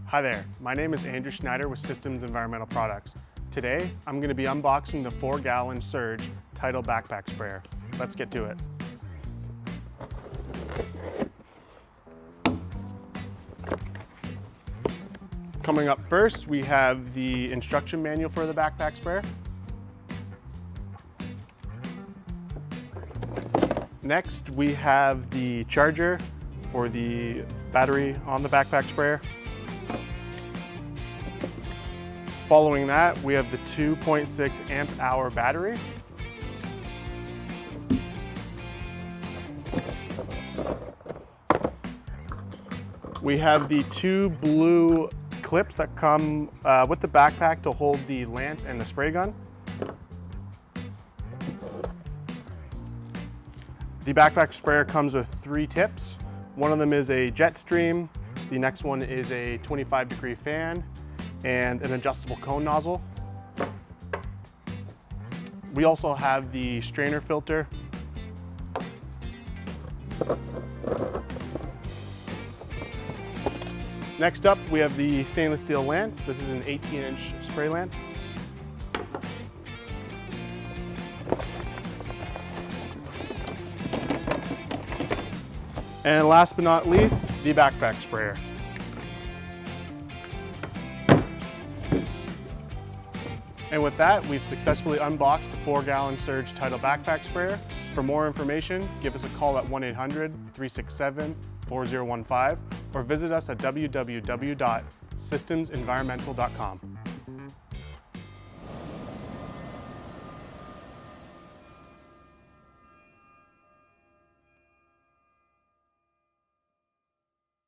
Hi there, my name is Andrew Schneider with Systems Environmental Products. Today, I'm going to be unboxing the 4-gallon Surge TIDAL backpack sprayer. Let's get to it. Coming up first, we have the instruction manual for the backpack sprayer. Next, we have the charger for the battery on the backpack sprayer. Following that, we have the 2.6 amp hour battery. We have the 2 blue clips that come with the backpack to hold the lance and the spray gun. The backpack sprayer comes with 3 tips. One of them is a jet stream, the next one is a 25-degree fan, and an adjustable cone nozzle. We also have the strainer filter. Next up, we have the stainless steel lance. This is an 18-inch spray lance. And last but not least, the backpack sprayer. And with that, we've successfully unboxed the 4-gallon Surge TIDAL backpack sprayer. For more information, give us a call at 1-800-367-4015 or visit us at www.systemsenvironmental.com.